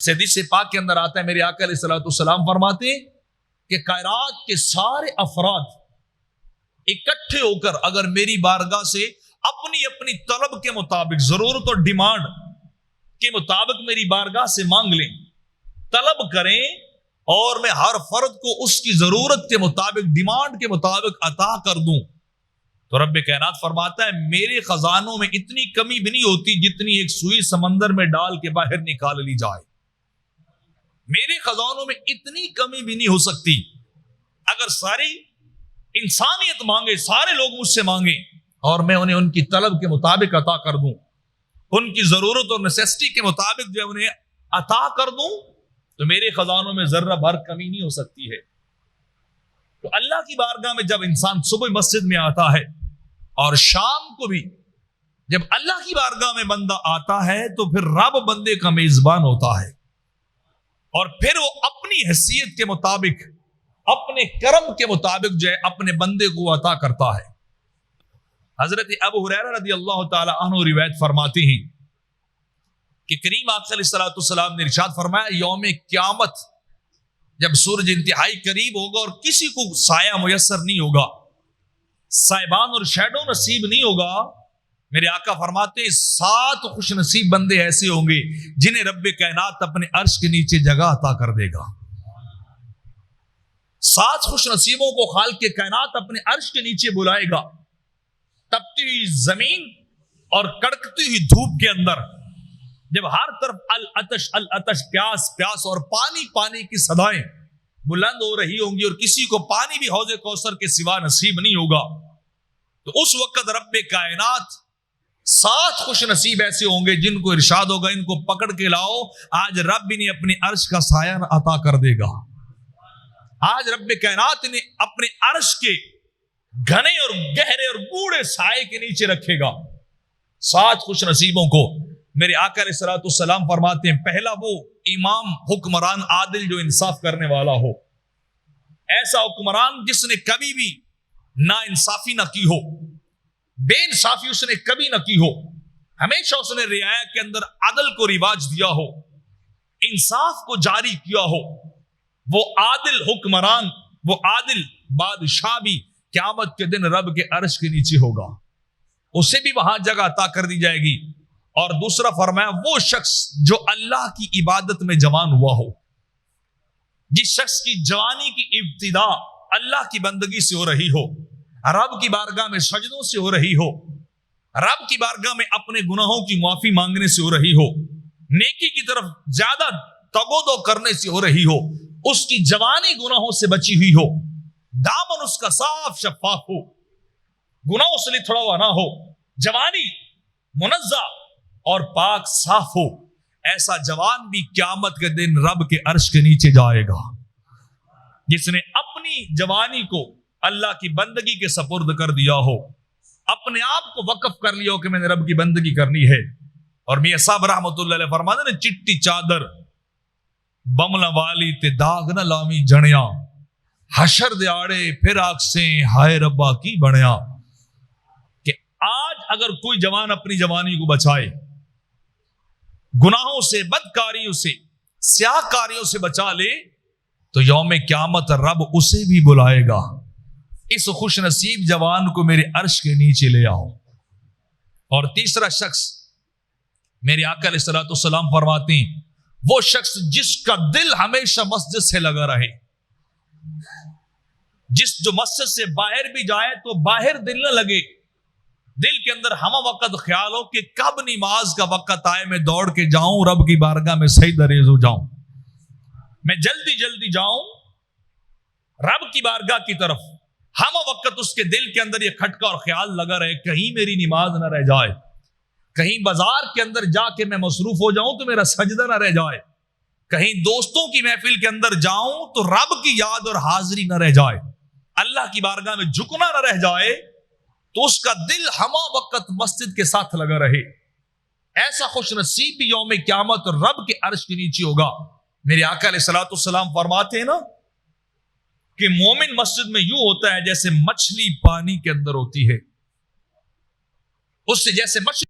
حدیث پاک کے اندر آتا ہے میرے آقا علیہ الصلوۃ والسلام فرماتے ہیں کہ کائنات کے سارے افراد اکٹھے ہو کر اگر میری بارگاہ سے اپنی اپنی طلب کے مطابق، ضرورت اور ڈیمانڈ کے مطابق میری بارگاہ سے مانگ لیں، طلب کریں، اور میں ہر فرد کو اس کی ضرورت کے مطابق، ڈیمانڈ کے مطابق عطا کر دوں، تو رب کائنات فرماتا ہے میرے خزانوں میں اتنی کمی بھی نہیں ہوتی جتنی ایک سوئی سمندر میں ڈال کے باہر نکال لی جائے۔ میرے خزانوں میں اتنی کمی بھی نہیں ہو سکتی۔ اگر ساری انسانیت مانگے، سارے لوگ مجھ سے مانگیں اور میں انہیں ان کی طلب کے مطابق عطا کر دوں، ان کی ضرورت اور نیسیسٹی کے مطابق جو انہیں عطا کر دوں، تو میرے خزانوں میں ذرہ بھر کمی نہیں ہو سکتی ہے۔ تو اللہ کی بارگاہ میں جب انسان صبح مسجد میں آتا ہے اور شام کو بھی جب اللہ کی بارگاہ میں بندہ آتا ہے، تو پھر رب بندے کا میزبان ہوتا ہے، اور پھر وہ اپنی حیثیت کے مطابق، اپنے کرم کے مطابق جو ہے اپنے بندے کو عطا کرتا ہے۔ حضرت ابو ہریرہ رضی اللہ تعالی عنہ روایت فرماتے ہیں کہ کریم آقا علیہ الصلوۃ والسلام نے ارشاد فرمایا، یوم قیامت جب سورج انتہائی قریب ہوگا اور کسی کو سایہ میسر نہیں ہوگا، سائبان اور شیڈو نصیب نہیں ہوگا، میرے آقا فرماتے ہیں 7 خوش نصیب بندے ایسے ہوں گے جنہیں رب کائنات اپنے عرش کے نیچے جگہ عطا کر دے گا۔ 7 خوش نصیبوں کو خالق کائنات اپنے عرش کے نیچے بلائے گا، تپتی ہوئی زمین اور کڑکتی ہوئی دھوپ کے اندر، جب ہر طرف العطش العطش، پیاس پیاس اور پانی پانی کی صدائیں بلند ہو رہی ہوں گی، اور کسی کو پانی بھی حوض کوثر کے سوا نصیب نہیں ہوگا، تو اس وقت رب کائنات 7 خوش نصیب ایسے ہوں گے جن کو ارشاد ہوگا ان کو پکڑ کے لاؤ، آج رب انہیں اپنے عرش کا سایہ عطا کر دے گا۔ آج رب کائنات انہیں اپنے عرش کے گھنے اور گہرے اور گوڑے سائے کے نیچے رکھے گا۔ 7 خوش نصیبوں کو میرے آقا علیہ الصلوۃ والسلام فرماتے ہیں، پہلا وہ امام حکمران عادل جو انصاف کرنے والا ہو، ایسا حکمران جس نے کبھی بھی نا انصافی نہ کی ہو، بے انصافی اس نے کبھی نہ کی ہو، ہمیشہ اس نے رعایا کے اندر عدل کو رواج دیا ہو، انصاف کو جاری کیا ہو، وہ عادل حکمران، وہ عادل بادشاہ بھی قیامت کے دن رب کے عرش کے نیچے ہوگا، اسے بھی وہاں جگہ عطا کر دی جائے گی۔ اور دوسرا فرمایا، وہ شخص جو اللہ کی عبادت میں جوان ہوا ہو، جس شخص کی جوانی کی ابتدا اللہ کی بندگی سے ہو رہی ہو، رب کی بارگاہ میں سجدوں سے ہو رہی ہو، رب کی بارگاہ میں اپنے گناہوں کی معافی مانگنے سے ہو رہی ہو، نیکی کی طرف زیادہ تگودو کرنے سے ہو رہی ہو، اس کی جوانی گناہوں سے بچی ہوئی ہو، دامن اس کا صاف شفاف ہو، گناہوں سے لتھڑا ہوا نہ ہو، جوانی منزہ اور پاک صاف ہو، ایسا جوان بھی قیامت کے دن رب کے عرش کے نیچے جائے گا، جس نے اپنی جوانی کو اللہ کی بندگی کے سپرد کر دیا ہو، اپنے آپ کو وقف کر لیا ہو کہ میں نے رب کی بندگی کرنی ہے۔ اور میاں صاحب رحمت اللہ علیہ فرماتے ہیں، چٹی چادر بملا والی تے داغ نہ لامی جنیا، حشر دیاڑے پھر آکسیں ہائے ربا کی بنیا، کہ آج اگر کوئی جوان اپنی جوانی کو بچائے، گناہوں سے، بدکاریوں سے، سیاہ کاریوں سے بچا لے، تو یوم قیامت رب اسے بھی بلائے گا، اس خوش نصیب جوان کو میرے عرش کے نیچے لے آؤ۔ اور تیسرا شخص میرے آقا علیہ الصلوۃ والسلام فرماتے ہیں، وہ شخص جس کا دل ہمیشہ مسجد سے لگا رہے، جو مسجد سے باہر بھی جائے تو باہر دل نہ لگے، دل کے اندر ہم وقت خیال ہو کہ کب نماز کا وقت آئے میں دوڑ کے جاؤں رب کی بارگاہ میں سجدہ ریز ہو جاؤں، میں جلدی جلدی جاؤں رب کی بارگاہ کی طرف، ہم وقت اس کے دل کے اندر یہ کھٹکا اور خیال لگا رہے کہیں میری نماز نہ رہ جائے، کہیں بازار کے اندر جا کے میں مصروف ہو جاؤں تو میرا سجدہ نہ رہ جائے، کہیں دوستوں کی محفل کے اندر جاؤں تو رب کی یاد اور حاضری نہ رہ جائے، اللہ کی بارگاہ میں جھکنا نہ رہ جائے، تو اس کا دل ہما وقت مسجد کے ساتھ لگا رہے، ایسا خوش نصیب بھی یوم قیامت رب کے عرش کے نیچے ہوگا۔ میرے آقا علیہ الصلوۃ والسلام فرماتے ہیں نا کہ مومن مسجد میں یوں ہوتا ہے جیسے مچھلی پانی کے اندر ہوتی ہے، اس سے جیسے مچھلی